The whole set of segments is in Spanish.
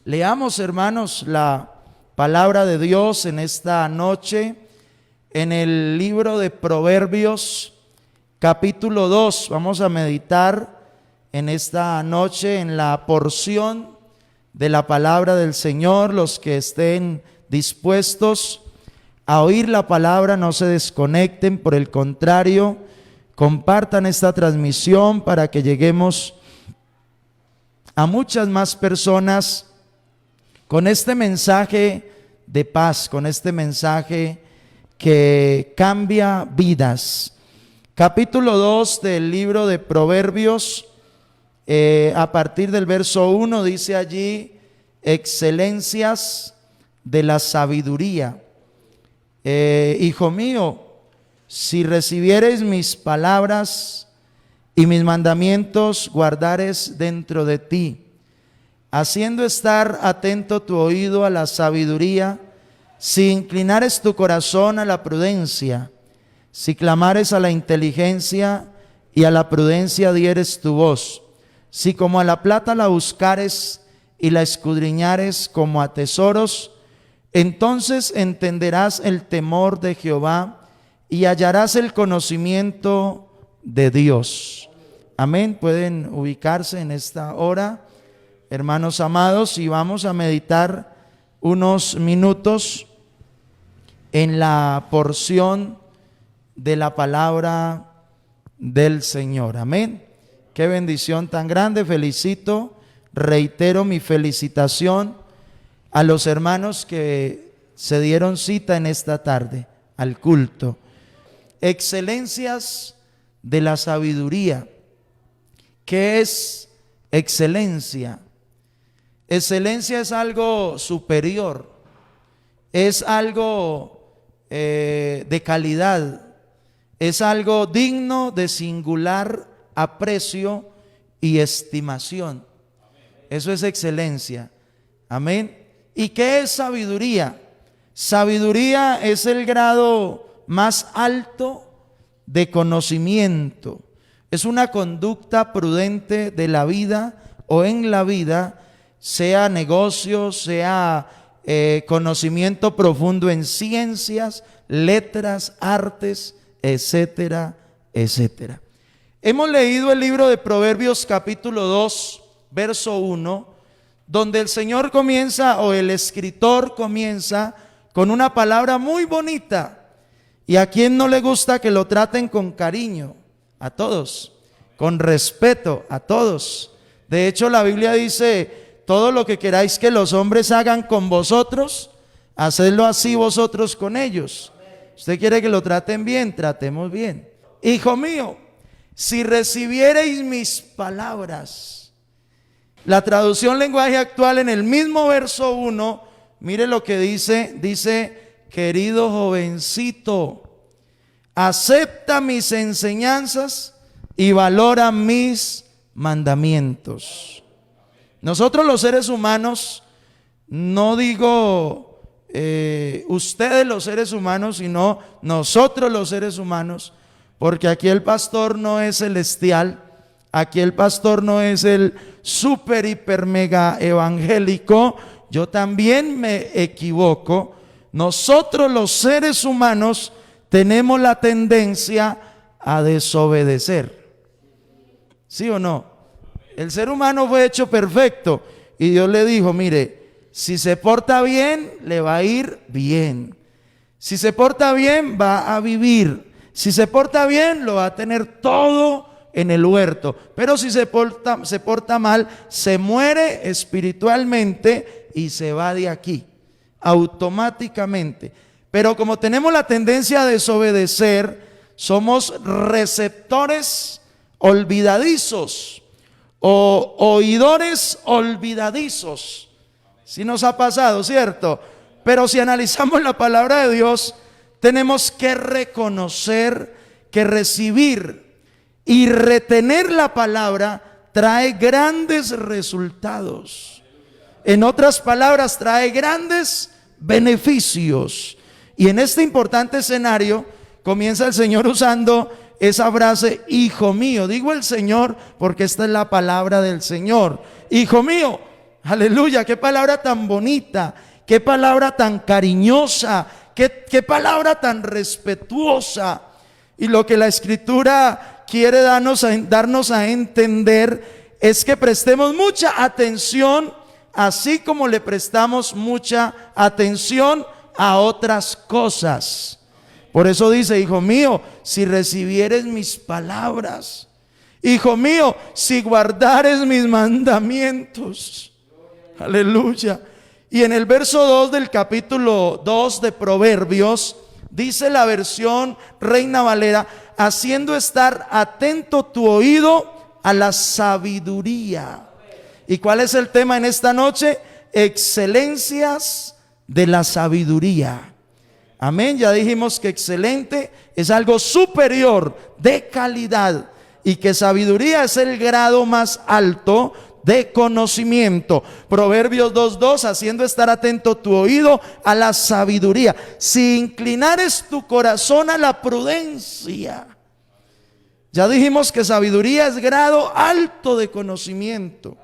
Leamos, hermanos, la palabra de Dios en esta noche en el libro de Proverbios, capítulo 2. Vamos a meditar en esta noche en la porción de la palabra del Señor. Los que estén dispuestos a oír la palabra, no se desconecten, por el contrario, compartan esta transmisión para que lleguemos a muchas más personas con este mensaje de paz, con este mensaje que cambia vidas. Capítulo 2 del libro de Proverbios, a partir del verso 1, dice allí: excelencias de la sabiduría. Hijo mío, si recibieres mis palabras y mis mandamientos guardares dentro de ti, haciendo estar atento tu oído a la sabiduría, si inclinares tu corazón a la prudencia, si clamares a la inteligencia y a la prudencia dieres tu voz, si como a la plata la buscares y la escudriñares como a tesoros, entonces entenderás el temor de Jehová y hallarás el conocimiento de Dios. Amén. Pueden ubicarse en esta hora, hermanos amados, y vamos a meditar unos minutos en la porción de la palabra del Señor. Amén. Qué bendición tan grande. Reitero mi felicitación a los hermanos que se dieron cita en esta tarde al culto. Excelencias de la sabiduría. ¿Qué es excelencia? Excelencia es algo superior, es algo de calidad, es algo digno de singular aprecio y estimación. Eso es excelencia. Amén. ¿Y qué es sabiduría? Sabiduría es el grado más alto de conocimiento. Es una conducta prudente de la vida o en la vida, sea negocio, sea conocimiento profundo en ciencias, letras, artes, etcétera, etcétera. Hemos leído el libro de Proverbios capítulo 2, verso 1, donde el Señor comienza, o el escritor comienza, con una palabra muy bonita. ¿Y a quién no le gusta que lo traten con cariño? A todos, con respeto, a todos. De hecho, la Biblia dice: todo lo que queráis que los hombres hagan con vosotros, hacedlo así vosotros con ellos. Usted quiere que lo traten bien, tratemos bien. Hijo mío, si recibiereis mis palabras. La traducción lenguaje actual, en el mismo verso 1, mire lo que dice: querido jovencito, acepta mis enseñanzas y valora mis mandamientos. Nosotros los seres humanos, no digo ustedes los seres humanos, sino nosotros los seres humanos, porque aquí el pastor no es celestial, aquí el pastor no es el super, hiper, mega evangélico. Yo también me equivoco. Nosotros los seres humanos tenemos la tendencia a desobedecer. ¿Sí o no? El ser humano fue hecho perfecto y Dios le dijo: mire, si se porta bien, le va a ir bien. Si se porta bien, va a vivir. Si se porta bien, lo va a tener todo en el huerto. Pero si se porta mal, se muere espiritualmente y se va de aquí automáticamente. Pero como tenemos la tendencia a desobedecer, somos receptores olvidadizos o oidores olvidadizos. Sí nos ha pasado, ¿cierto? Pero si analizamos la palabra de Dios, tenemos que reconocer que recibir y retener la palabra trae grandes resultados. En otras palabras, trae grandes beneficios. Y en este importante escenario comienza el Señor usando esa frase: hijo mío. Digo el Señor porque esta es la palabra del Señor. Hijo mío, Aleluya, qué palabra tan bonita, qué palabra tan cariñosa, qué palabra tan respetuosa. Y lo que la Escritura quiere darnos a entender es que prestemos mucha atención, así como le prestamos mucha atención a otras cosas. Por eso dice: hijo mío, si recibieres mis palabras, hijo mío, si guardares mis mandamientos. Aleluya. Y en el verso 2 del capítulo 2 de Proverbios, dice la versión Reina Valera: haciendo estar atento tu oído a la sabiduría. ¿Y cuál es el tema en esta noche? Excelencias de la sabiduría. Amén. Ya dijimos que excelente es algo superior, de calidad, y que sabiduría es el grado más alto de conocimiento. Proverbios 2:2: haciendo estar atento tu oído a la sabiduría, si inclinares tu corazón a la prudencia. Ya dijimos que sabiduría es grado alto de conocimiento,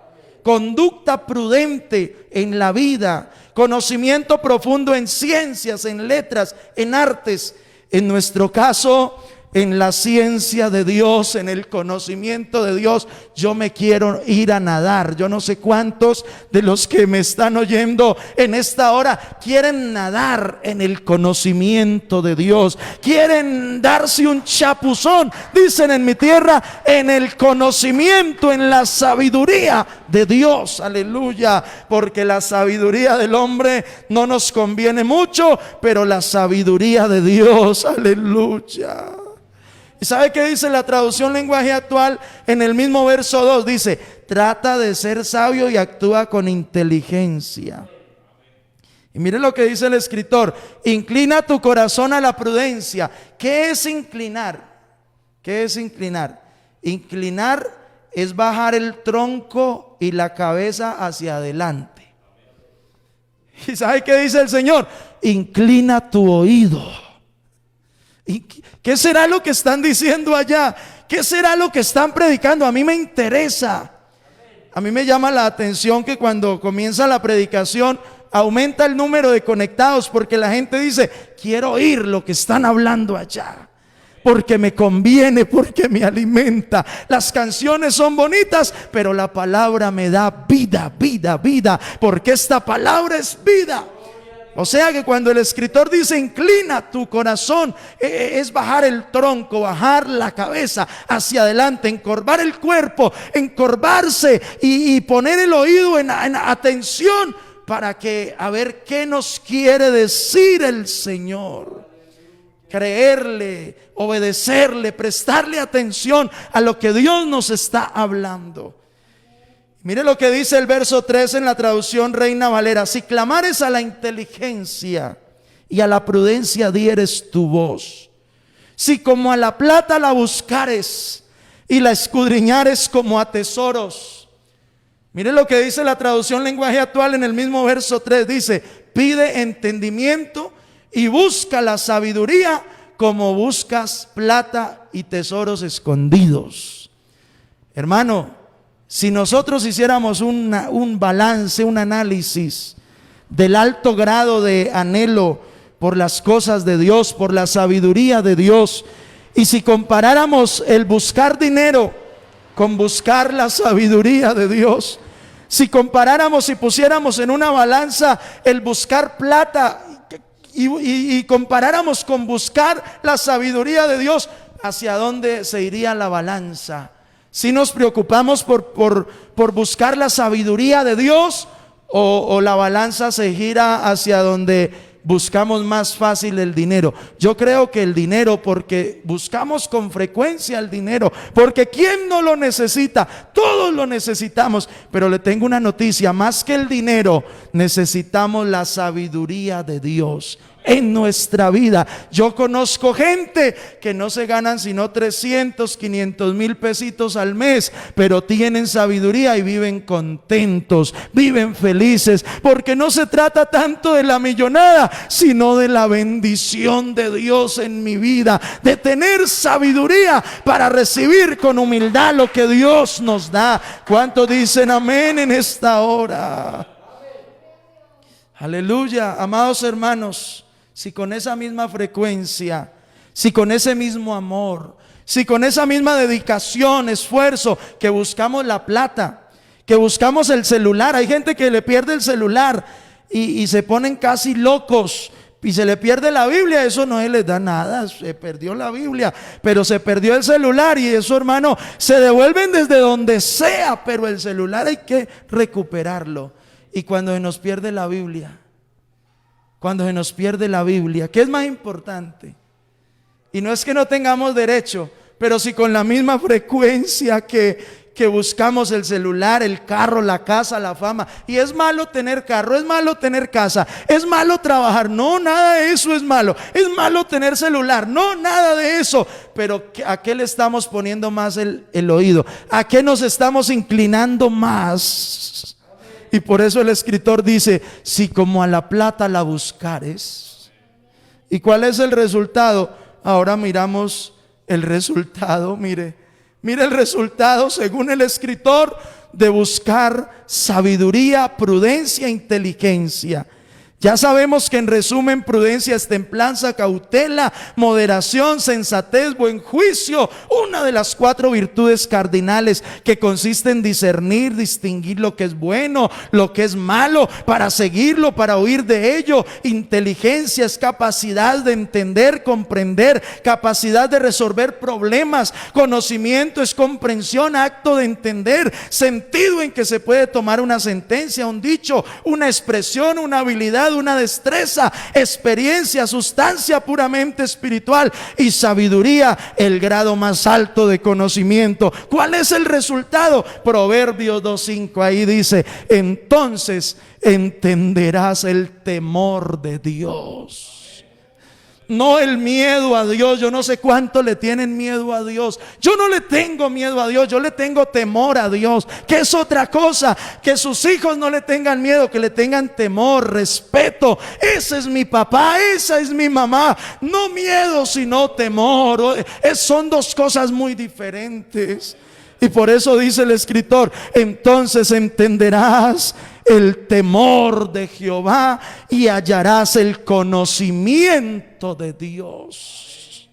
conducta prudente en la vida, conocimiento profundo en ciencias, en letras, en artes. En nuestro caso, en la ciencia de Dios, en el conocimiento de Dios, yo me quiero ir a nadar. Yo no sé cuántos de los que me están oyendo en esta hora quieren nadar en el conocimiento de Dios, quieren darse un chapuzón, dicen en mi tierra, en el conocimiento, en la sabiduría de Dios. Aleluya. Porque la sabiduría del hombre no nos conviene mucho, pero la sabiduría de Dios, aleluya. ¿Y sabe qué dice la traducción lenguaje actual en el mismo verso 2? Dice: trata de ser sabio y actúa con inteligencia. Y mire lo que dice el escritor: inclina tu corazón a la prudencia. ¿Qué es inclinar? ¿Qué es inclinar? Inclinar es bajar el tronco y la cabeza hacia adelante. ¿Y sabe qué dice el Señor? Inclina tu oído. ¿Y qué será lo que están diciendo allá? ¿Qué será lo que están predicando? A mí me interesa. A mí me llama la atención que cuando comienza la predicación aumenta el número de conectados, porque la gente dice: quiero oír lo que están hablando allá, porque me conviene, porque me alimenta. Las canciones son bonitas, pero la palabra me da vida, vida, vida, porque esta palabra es vida. O sea que cuando el escritor dice inclina tu corazón, es bajar el tronco, bajar la cabeza hacia adelante, encorvar el cuerpo, encorvarse y poner el oído en atención para que a ver qué nos quiere decir el Señor. Creerle, obedecerle, prestarle atención a lo que Dios nos está hablando. Mire lo que dice el verso 3 en la traducción Reina Valera: si clamares a la inteligencia y a la prudencia dieres tu voz, si como a la plata la buscares y la escudriñares como a tesoros. Mire lo que dice la traducción lenguaje actual en el mismo verso 3, dice: pide entendimiento y busca la sabiduría como buscas plata y tesoros escondidos. Hermano, si nosotros hiciéramos un balance, un análisis del alto grado de anhelo por las cosas de Dios, por la sabiduría de Dios, y si comparáramos el buscar dinero con buscar la sabiduría de Dios, si comparáramos y pusiéramos en una balanza el buscar plata y comparáramos con buscar la sabiduría de Dios, ¿hacia dónde se iría la balanza? Si nos preocupamos por buscar la sabiduría de Dios, o la balanza se gira hacia donde buscamos más fácil el dinero. Yo creo que el dinero, porque buscamos con frecuencia el dinero, porque ¿quién no lo necesita? Todos lo necesitamos. Pero le tengo una noticia: más que el dinero, necesitamos la sabiduría de Dios en nuestra vida. Yo conozco gente que no se ganan sino 300, 500 mil pesitos al mes, pero tienen sabiduría y viven contentos, viven felices, porque no se trata tanto de la millonada, sino de la bendición de Dios en mi vida, de tener sabiduría para recibir con humildad lo que Dios nos da. ¿Cuántos dicen amén en esta hora? Aleluya, amados hermanos, si con esa misma frecuencia, si con ese mismo amor, si con esa misma dedicación, esfuerzo, que buscamos la plata, que buscamos el celular, hay gente que le pierde el celular y se ponen casi locos, y se le pierde la Biblia, eso no les da nada, se perdió la Biblia, pero se perdió el celular, y eso, hermano, se devuelven desde donde sea, pero el celular hay que recuperarlo. Y cuando se nos pierde la Biblia, ¿qué es más importante? Y no es que no tengamos derecho, pero si con la misma frecuencia que buscamos el celular, el carro, la casa, la fama, y es malo tener carro, es malo tener casa, es malo trabajar, no, nada de eso es malo, es malo tener celular, no, nada de eso, pero ¿a qué le estamos poniendo más el oído? ¿A qué nos estamos inclinando más? Y por eso el escritor dice, si como a la plata la buscares. ¿Y cuál es el resultado? Ahora miramos el resultado, mire el resultado según el escritor de buscar sabiduría, prudencia, inteligencia. Ya sabemos que en resumen prudencia es templanza, cautela, moderación, sensatez, buen juicio, una de las 4 virtudes cardinales que consiste en discernir, distinguir lo que es bueno, lo que es malo, para seguirlo, para huir de ello. Inteligencia es capacidad de entender, comprender, capacidad de resolver problemas. Conocimiento es comprensión, acto de entender, sentido en que se puede tomar una sentencia, un dicho, una expresión, una habilidad, una destreza, experiencia, sustancia puramente espiritual, y sabiduría, el grado más alto de conocimiento. ¿Cuál es el resultado? Proverbios 2:5, ahí dice, entonces entenderás el temor de Dios. No el miedo a Dios. Yo no sé cuánto le tienen miedo a Dios. Yo no le tengo miedo a Dios, yo le tengo temor a Dios, que es otra cosa. Que sus hijos no le tengan miedo, que le tengan temor, respeto. Ese es mi papá, esa es mi mamá. No miedo, sino temor. Son 2 cosas muy diferentes. Y por eso dice el escritor, entonces entenderás el temor de Jehová y hallarás el conocimiento de Dios.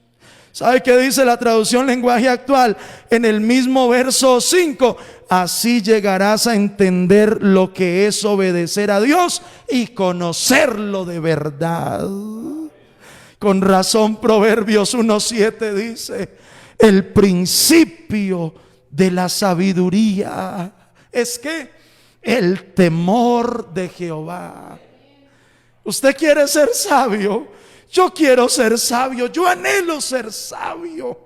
¿Sabe qué dice la traducción lenguaje actual? En el mismo verso 5, así llegarás a entender lo que es obedecer a Dios y conocerlo de verdad. Con razón Proverbios 1:7 dice, el principio de la sabiduría es que el temor de Jehová. ¿Usted quiere ser sabio? Yo quiero ser sabio, yo anhelo ser sabio.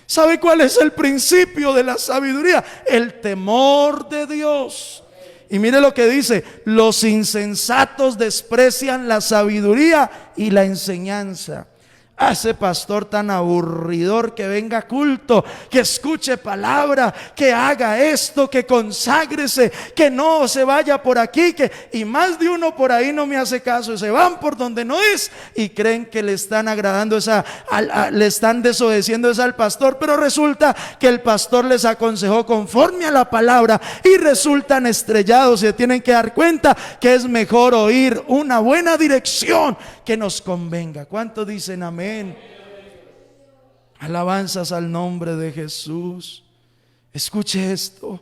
¿Sabe cuál es el principio de la sabiduría? El temor de Dios. Y mire lo que dice, los insensatos desprecian la sabiduría y la enseñanza. A ese pastor tan aburridor, que venga a culto, que escuche palabra, que haga esto, que conságrese, que no se vaya por aquí, y más de uno por ahí no me hace caso, y se van por donde no es, y creen que le están agradando le están desobedeciendo al pastor, pero resulta que el pastor les aconsejó conforme a la palabra, y resultan estrellados, y se tienen que dar cuenta que es mejor oír una buena dirección que nos convenga. ¿Cuántos dicen amén? Alabanzas al nombre de Jesús. Escuche esto.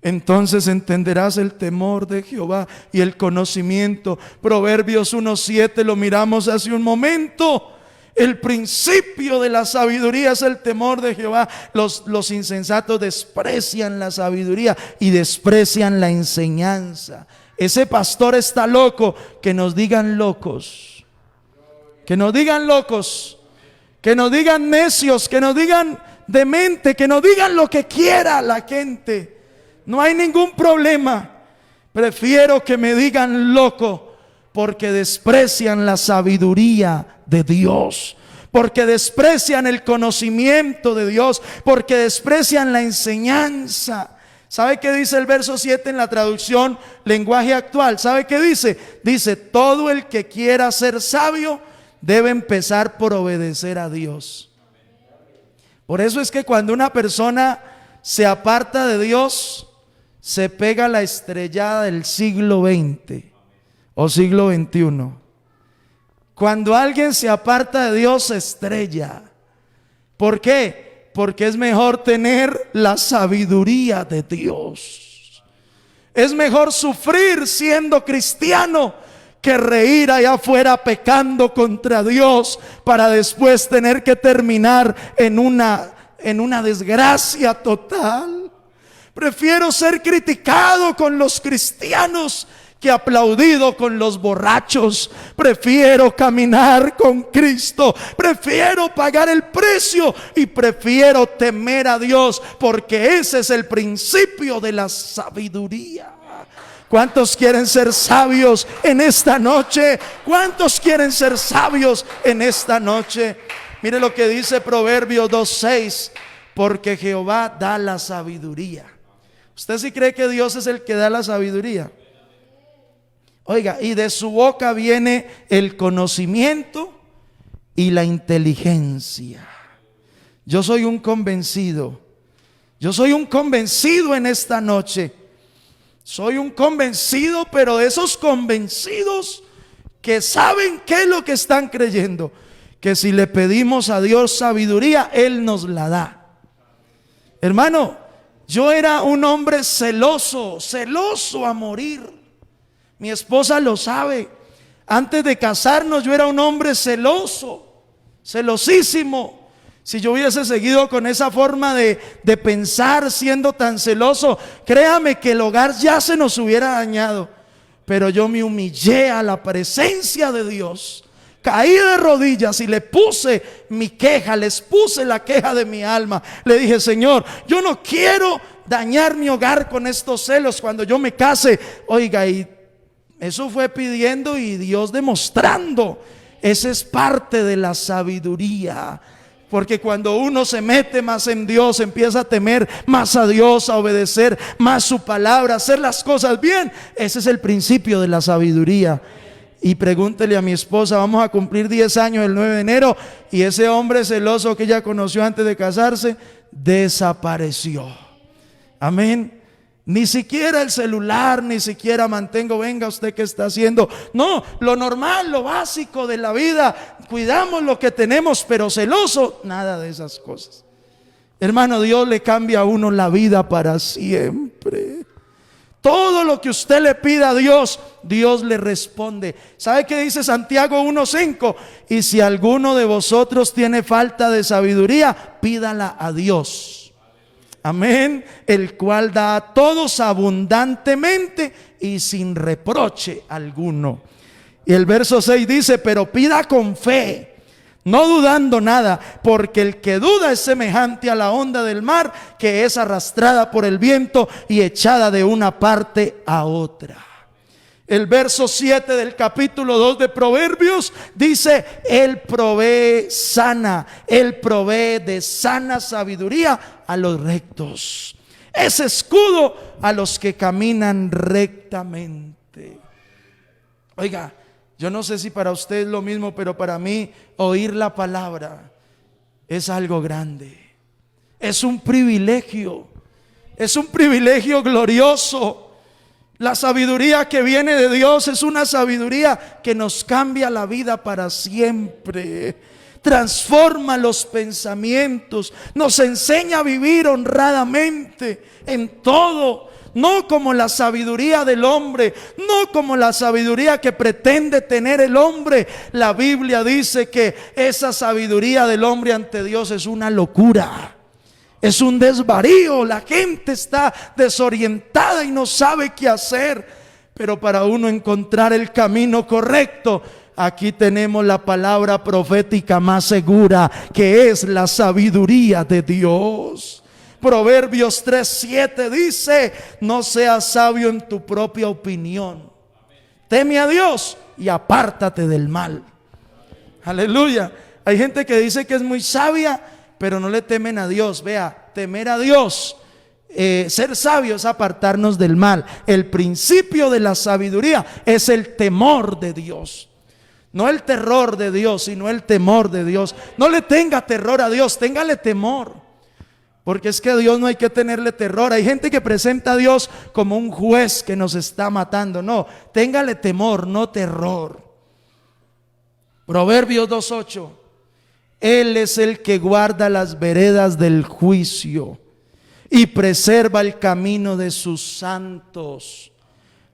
Entonces entenderás el temor de Jehová y el conocimiento. Proverbios 1:7 lo miramos hace un momento. El principio de la sabiduría es el temor de Jehová. Los insensatos desprecian la sabiduría y desprecian la enseñanza. Ese pastor está loco. Que nos digan locos. Que nos digan locos, que nos digan necios, que nos digan demente, que nos digan lo que quiera la gente. No hay ningún problema. Prefiero que me digan loco, Porque desprecian la sabiduría de Dios, porque desprecian el conocimiento de Dios, porque desprecian la enseñanza. ¿Sabe qué dice el verso 7 en la traducción lenguaje actual? ¿Sabe qué dice? Dice, todo el que quiera ser sabio debe empezar por obedecer a Dios. Por eso es que cuando una persona se aparta de Dios, se pega la estrellada del siglo XX o siglo XXI. Cuando alguien se aparta de Dios, se estrella. ¿Por qué? Porque es mejor tener la sabiduría de Dios. Es mejor sufrir siendo cristiano que reír allá afuera pecando contra Dios para después tener que terminar en una desgracia total. Prefiero ser criticado con los cristianos que aplaudido con los borrachos. Prefiero caminar con Cristo, prefiero pagar el precio y prefiero temer a Dios, porque ese es el principio de la sabiduría. ¿Cuántos quieren ser sabios en esta noche? ¿Cuántos quieren ser sabios en esta noche? Mire lo que dice Proverbios 2:6, porque Jehová da la sabiduría. ¿Usted sí cree que Dios es el que da la sabiduría? Oiga, y de su boca viene el conocimiento y la inteligencia. Yo soy un convencido. Yo soy un convencido en esta noche. Soy un convencido, pero de esos convencidos que saben qué es lo que están creyendo. Que si le pedimos a Dios sabiduría, Él nos la da. Hermano, yo era un hombre celoso, celoso a morir. Mi esposa lo sabe. Antes de casarnos yo era un hombre celoso, celosísimo. Si yo hubiese seguido con esa forma de pensar, siendo tan celoso, créame que el hogar ya se nos hubiera dañado. Pero yo me humillé a la presencia de Dios, caí de rodillas y le puse mi queja, les puse la queja de mi alma. Le dije, Señor, yo no quiero dañar mi hogar con estos celos cuando yo me case. Oiga, y eso fue pidiendo y Dios demostrando. Esa es parte de la sabiduría. Porque cuando uno se mete más en Dios, empieza a temer más a Dios, a obedecer más su palabra, a hacer las cosas bien. Ese es el principio de la sabiduría. Y pregúntele a mi esposa, vamos a cumplir 10 años el 9 de enero y ese hombre celoso que ella conoció antes de casarse, desapareció. Amén. Ni siquiera el celular, ni siquiera mantengo, venga usted qué está haciendo. No, lo normal, lo básico de la vida, cuidamos lo que tenemos, pero celoso, nada de esas cosas. Hermano, Dios le cambia a uno la vida para siempre. Todo lo que usted le pida a Dios, Dios le responde. ¿Sabe qué dice Santiago 1:5? Y si alguno de vosotros tiene falta de sabiduría, pídala a Dios. Amén, el cual da a todos abundantemente y sin reproche alguno. Y el verso 6 dice, pero pida con fe, no dudando nada, porque el que duda es semejante a la onda del mar, que es arrastrada por el viento y echada de una parte a otra. El verso 7 del capítulo 2 de Proverbios dice, Él provee de sana sabiduría a los rectos. Es escudo a los que caminan rectamente. Oiga, yo no sé si para usted es lo mismo, pero para mí oír la palabra es algo grande. Es un privilegio glorioso. La sabiduría que viene de Dios es una sabiduría que nos cambia la vida para siempre. Transforma los pensamientos, nos enseña a vivir honradamente en todo. No como la sabiduría del hombre, no como la sabiduría que pretende tener el hombre. La Biblia dice que esa sabiduría del hombre ante Dios es una locura. Es un desvarío, la gente está desorientada y no sabe qué hacer. Pero para uno encontrar el camino correcto, aquí tenemos la palabra profética más segura, que es la sabiduría de Dios. Proverbios 3:7 dice, no seas sabio en tu propia opinión. Teme a Dios y apártate del mal. Aleluya. Hay gente que dice que es muy sabia, pero no le temen a Dios. Vea, temer a Dios, ser sabios es apartarnos del mal. El principio de la sabiduría es el temor de Dios. No el terror de Dios, sino el temor de Dios. No le tenga terror a Dios, téngale temor. Porque es que a Dios no hay que tenerle terror. Hay gente que presenta a Dios como un juez que nos está matando. No, téngale temor, no terror. Proverbios 2:8. Él es el que guarda las veredas del juicio y preserva el camino de sus santos.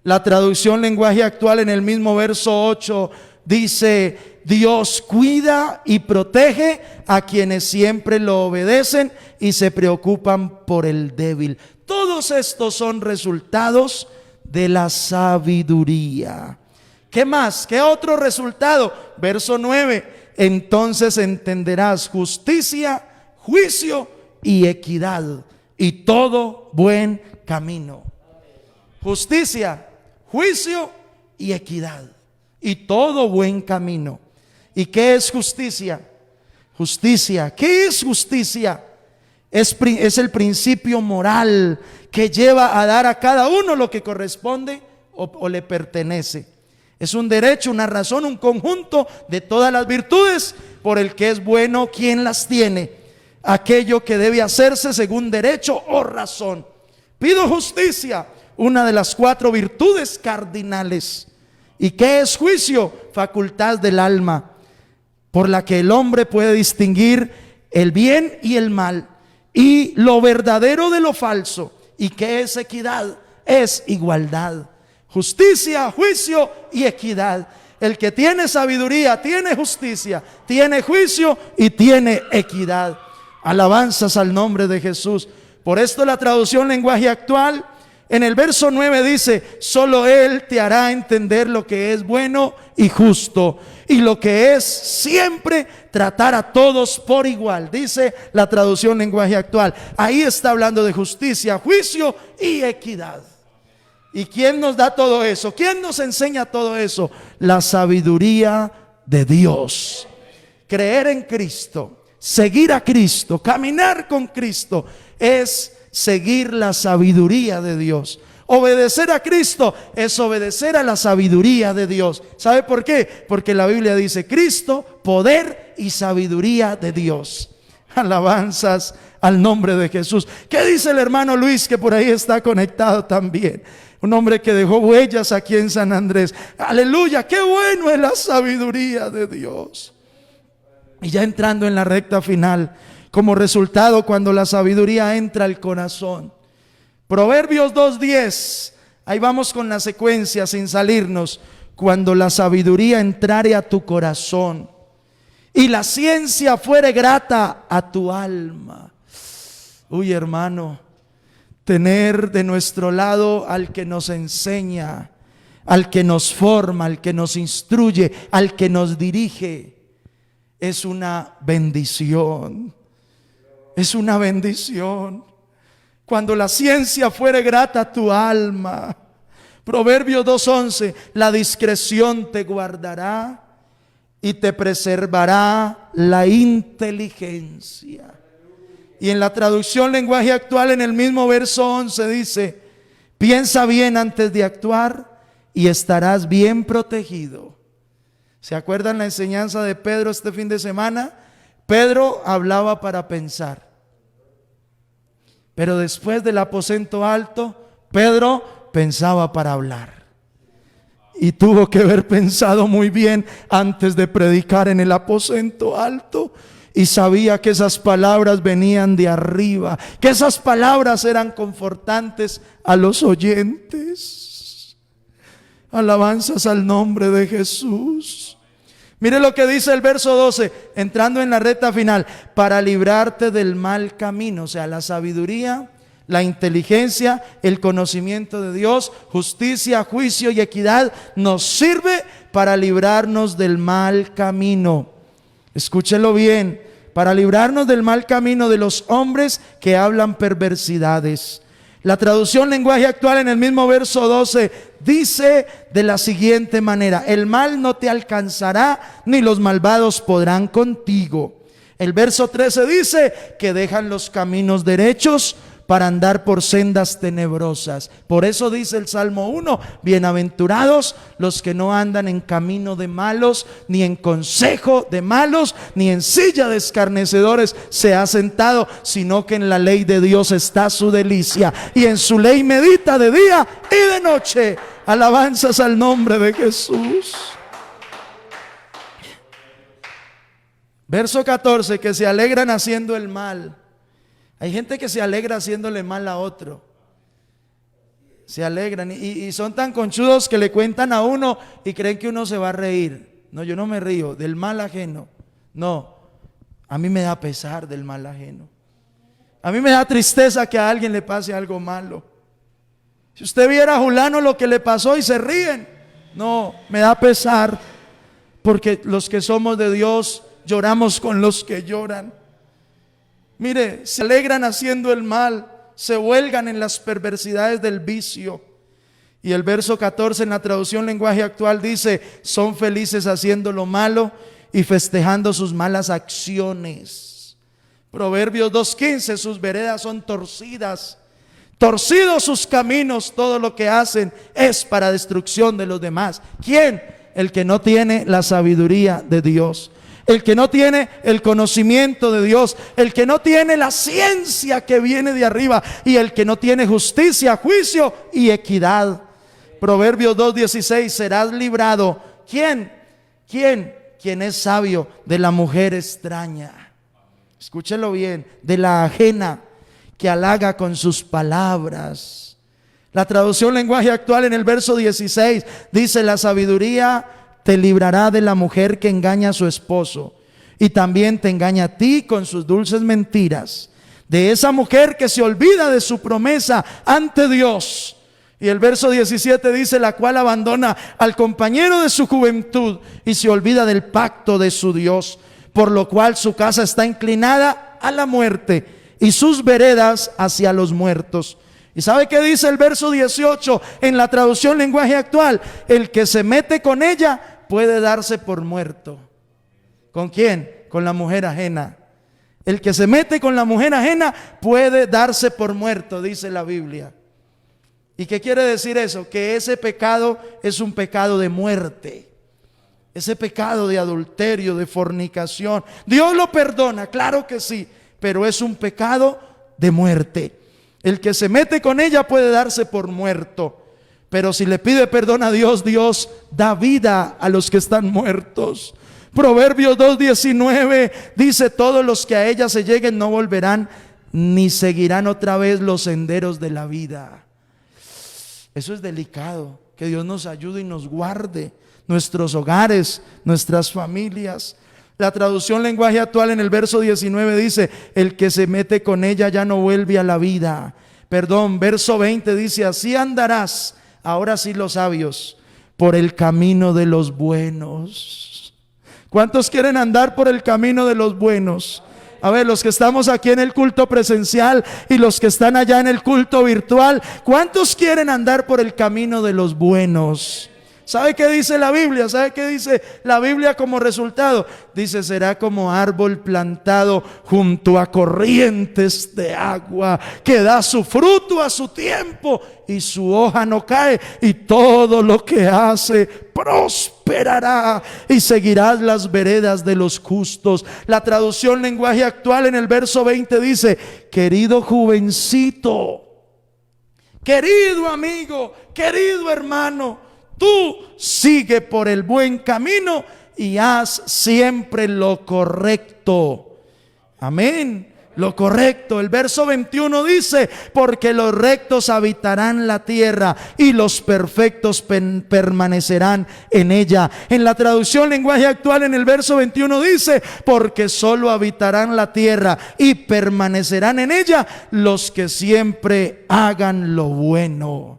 La traducción lenguaje actual en el mismo verso 8 dice: Dios cuida y protege a quienes siempre lo obedecen y se preocupan por el débil. Todos estos son resultados de la sabiduría. ¿Qué más? ¿Qué otro resultado? Verso 9. Entonces entenderás justicia, juicio y equidad y todo buen camino. Justicia, juicio y equidad y todo buen camino. ¿Y qué es justicia? Justicia, ¿qué es justicia? Es el principio moral que lleva a dar a cada uno lo que corresponde o le pertenece. Es un derecho, una razón, un conjunto de todas las virtudes por el que es bueno quien las tiene. Aquello que debe hacerse según derecho o razón. Pido justicia, una de las 4 virtudes cardinales. ¿Y qué es juicio? Facultad del alma, por la que el hombre puede distinguir el bien y el mal, y lo verdadero de lo falso. ¿Y qué es equidad? Es igualdad. Justicia, juicio y equidad. El que tiene sabiduría tiene justicia, tiene juicio y tiene equidad. Alabanzas al nombre de Jesús. Por esto la traducción lenguaje actual en el verso 9 dice: solo Él te hará entender lo que es bueno y justo, y lo que es siempre tratar a todos por igual. Dice la traducción lenguaje actual. Ahí está hablando de justicia, juicio y equidad. ¿Y quién nos da todo eso? ¿Quién nos enseña todo eso? La sabiduría de Dios. Creer en Cristo, seguir a Cristo, caminar con Cristo es seguir la sabiduría de Dios. Obedecer a Cristo es obedecer a la sabiduría de Dios. ¿Sabe por qué? Porque la Biblia dice: Cristo, poder y sabiduría de Dios. Alabanzas al nombre de Jesús. ¿Qué dice el hermano Luis, que por ahí está conectado también? Un hombre que dejó huellas aquí en San Andrés. Aleluya, qué bueno es la sabiduría de Dios. Y ya entrando en la recta final, como resultado, cuando la sabiduría entra al corazón. Proverbios 2:10, ahí vamos con la secuencia sin salirnos. Cuando la sabiduría entrare a tu corazón y la ciencia fuere grata a tu alma. Uy, hermano, tener de nuestro lado al que nos enseña, al que nos forma, al que nos instruye, al que nos dirige, es una bendición. Es una bendición. Cuando la ciencia fuere grata a tu alma. Proverbios 2:11, la discreción te guardará y te preservará la inteligencia. Y en la traducción lenguaje actual, en el mismo verso 11 dice: piensa bien antes de actuar y estarás bien protegido. ¿Se acuerdan la enseñanza de Pedro este fin de semana? Pedro hablaba para pensar, pero después del aposento alto, Pedro pensaba para hablar. Y tuvo que haber pensado muy bien antes de predicar en el aposento alto. Y sabía que esas palabras venían de arriba, que esas palabras eran confortantes a los oyentes. Alabanzas al nombre de Jesús. Mire lo que dice el verso 12, entrando en la recta final: para librarte del mal camino. O sea, la sabiduría, la inteligencia, el conocimiento de Dios, justicia, juicio y equidad nos sirve para librarnos del mal camino. Escúchelo bien: para librarnos del mal camino de los hombres que hablan perversidades. La traducción lenguaje actual en el mismo verso 12 dice de la siguiente manera: el mal no te alcanzará, ni los malvados podrán contigo. El verso 13 dice que dejan los caminos derechos para andar por sendas tenebrosas. Por eso dice el Salmo 1: bienaventurados los que no andan en camino de malos, ni en consejo de malos, ni en silla de escarnecedores se ha sentado, sino que en la ley de Dios está su delicia, y en su ley medita de día y de noche. Alabanzas al nombre de Jesús. Verso 14: que se alegran haciendo el mal. Hay gente que se alegra haciéndole mal a otro. Se alegran y son tan conchudos que le cuentan a uno y creen que uno se va a reír. No, yo no me río del mal ajeno. No, a mí me da pesar del mal ajeno. A mí me da tristeza que a alguien le pase algo malo. Si usted viera a Julano lo que le pasó y se ríen. No, me da pesar, porque los que somos de Dios lloramos con los que lloran. Mire, se alegran haciendo el mal, se huelgan en las perversidades del vicio. Y el verso 14 en la traducción lenguaje actual dice: son felices haciendo lo malo y festejando sus malas acciones. Proverbios 2:15: sus veredas son torcidas, torcidos sus caminos, todo lo que hacen es para destrucción de los demás. ¿Quién? El que no tiene la sabiduría de Dios, el que no tiene el conocimiento de Dios, el que no tiene la ciencia que viene de arriba, y el que no tiene justicia, juicio y equidad. Proverbios 2:16: serás librado. ¿Quién? Quien es sabio de la mujer extraña. Escúchelo bien: de la ajena, que halaga con sus palabras. La traducción lenguaje actual en el verso 16 dice: la sabiduría te librará de la mujer que engaña a su esposo, y también te engaña a ti con sus dulces mentiras, de esa mujer que se olvida de su promesa ante Dios. Y el verso 17 dice: la cual abandona al compañero de su juventud y se olvida del pacto de su Dios, por lo cual su casa está inclinada a la muerte y sus veredas hacia los muertos. ¿Y sabe qué dice el verso 18 en la traducción lenguaje actual? El que se mete con ella puede darse por muerto. ¿Con quién? Con la mujer ajena. El que se mete con la mujer ajena puede darse por muerto, dice la Biblia. ¿Y qué quiere decir eso? Que ese pecado es un pecado de muerte. Ese pecado de adulterio, de fornicación, Dios lo perdona, claro que sí, pero es un pecado de muerte. El que se mete con ella puede darse por muerto, pero si le pide perdón a Dios, Dios da vida a los que están muertos. Proverbios 2:19 dice: todos los que a ella se lleguen no volverán, ni seguirán otra vez los senderos de la vida. Eso es delicado. Que Dios nos ayude y nos guarde nuestros hogares, nuestras familias. La traducción lenguaje actual en el verso 19 dice: el que se mete con ella ya no vuelve a la vida. Verso 20 dice: así andarás, ahora sí los sabios, por el camino de los buenos. ¿Cuántos quieren andar por el camino de los buenos? A ver, los que estamos aquí en el culto presencial y los que están allá en el culto virtual, ¿cuántos quieren andar por el camino de los buenos? ¿Sabe qué dice la Biblia? ¿Sabe qué dice la Biblia como resultado? Dice: será como árbol plantado junto a corrientes de agua, que da su fruto a su tiempo y su hoja no cae, y todo lo que hace prosperará, y seguirás las veredas de los justos. La traducción lenguaje actual en el verso 20 dice: querido jovencito, querido amigo, querido hermano, tú sigue por el buen camino y haz siempre lo correcto. Amén. Lo correcto. El verso 21 dice: porque los rectos habitarán la tierra y los perfectos permanecerán en ella. En la traducción lenguaje actual en el verso 21 dice: porque solo habitarán la tierra y permanecerán en ella los que siempre hagan lo bueno.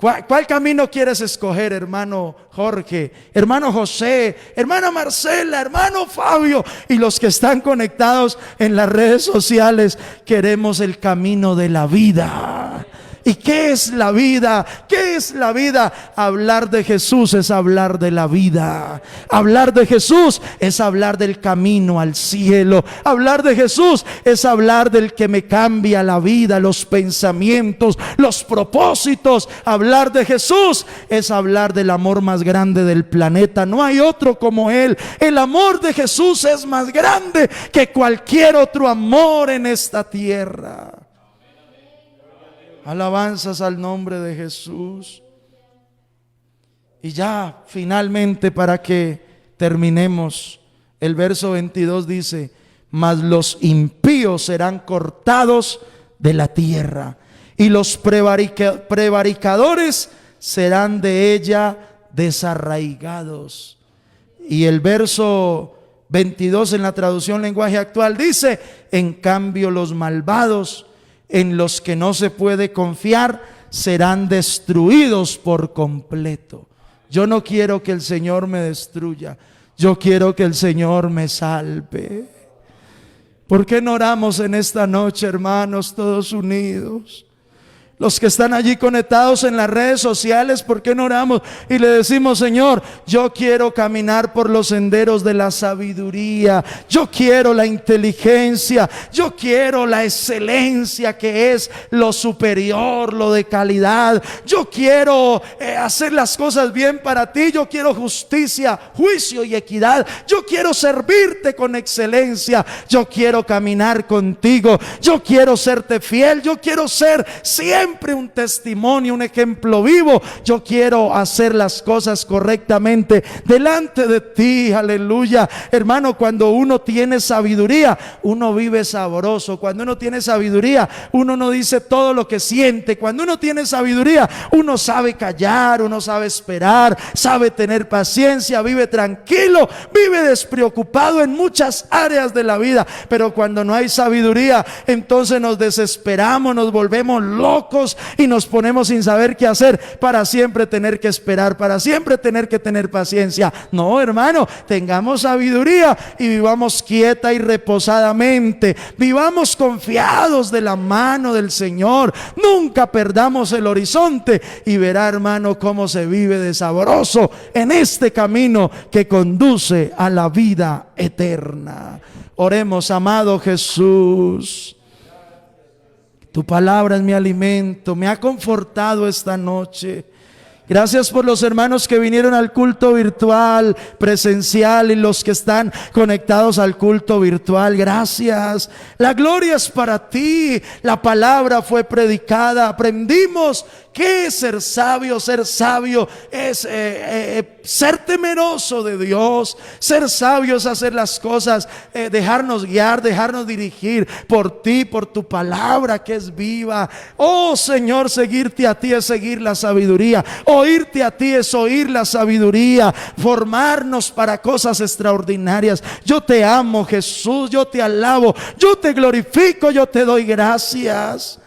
¿Cuál camino quieres escoger, hermano Jorge, hermano José, hermana Marcela, hermano Fabio y los que están conectados en las redes sociales? Queremos el camino de la vida. ¿Y qué es la vida? ¿Qué es la vida? Hablar de Jesús es hablar de la vida. Hablar de Jesús es hablar del camino al cielo. Hablar de Jesús es hablar del que me cambia la vida, los pensamientos, los propósitos. Hablar de Jesús es hablar del amor más grande del planeta. No hay otro como Él. El amor de Jesús es más grande que cualquier otro amor en esta tierra. Alabanzas al nombre de Jesús. Y ya finalmente, para que terminemos, el verso 22 dice: mas los impíos serán cortados de la tierra, y los prevaricadores serán de ella desarraigados. Y el verso 22 en la traducción lenguaje actual dice: en cambio los malvados, en los que no se puede confiar, serán destruidos por completo. Yo no quiero que el Señor me destruya, yo quiero que el Señor me salve. ¿Por qué no oramos en esta noche, hermanos, todos unidos? Los que están allí conectados en las redes sociales, ¿por qué no oramos y le decimos: Señor, yo quiero caminar por los senderos de la sabiduría, yo quiero la inteligencia, yo quiero la excelencia, que es lo superior, lo de calidad. Yo quiero hacer las cosas bien para ti, yo quiero justicia, juicio y equidad. Yo quiero servirte con excelencia, yo quiero caminar contigo, yo quiero serte fiel, yo quiero ser siempre un testimonio, un ejemplo vivo. Yo quiero hacer las cosas correctamente delante de ti. Aleluya. Hermano, cuando uno tiene sabiduría, uno vive sabroso. Cuando uno tiene sabiduría, uno no dice todo lo que siente. Cuando uno tiene sabiduría, uno sabe callar, uno sabe esperar, sabe tener paciencia, vive tranquilo, vive despreocupado en muchas áreas de la vida. Pero cuando no hay sabiduría, entonces nos desesperamos, nos volvemos locos y nos ponemos sin saber qué hacer, para siempre tener que esperar, para siempre tener que tener paciencia. No, hermano, tengamos sabiduría y vivamos quieta y reposadamente, vivamos confiados de la mano del Señor. Nunca perdamos el horizonte y verá, hermano, cómo se vive de sabroso en este camino que conduce a la vida eterna. Oremos. Amado Jesús, tu palabra es mi alimento, me ha confortado esta noche. Gracias por los hermanos que vinieron al culto virtual, presencial, y los que están conectados al culto virtual. Gracias. La gloria es para ti. La palabra fue predicada. Aprendimos que es ser sabio. Ser sabio es ser temeroso de Dios. Ser sabio es hacer las cosas, dejarnos guiar, dejarnos dirigir por ti, por tu palabra que es viva. Oh Señor, seguirte a ti es seguir la sabiduría. Oírte a ti es oír la sabiduría, formarnos para cosas extraordinarias. Yo te amo, Jesús, yo te alabo, yo te glorifico, yo te doy gracias.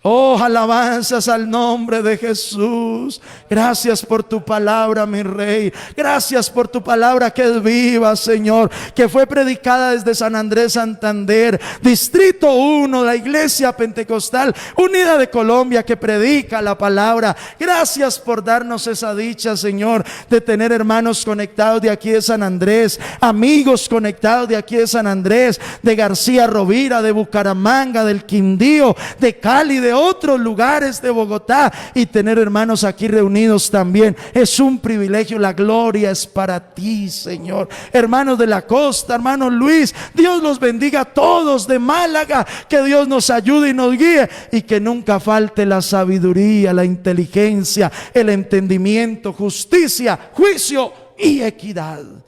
Oh, alabanzas al nombre de Jesús. Gracias por tu palabra, mi Rey. Gracias por tu palabra que es viva, Señor, que fue predicada desde San Andrés, Santander, Distrito 1, la Iglesia Pentecostal Unida de Colombia, que predica la palabra. Gracias por darnos esa dicha, Señor, de tener hermanos conectados de aquí de San Andrés, amigos conectados de aquí de San Andrés, de García Rovira, de Bucaramanga, del Quindío, de Cali, de otros lugares de Bogotá, y tener hermanos aquí reunidos también. Es un privilegio. La gloria es para ti, Señor. Hermanos de la costa, hermano Luis, Dios los bendiga a todos, de Málaga, que Dios nos ayude y nos guíe, y que nunca falte la sabiduría, la inteligencia, el entendimiento, justicia, juicio y equidad.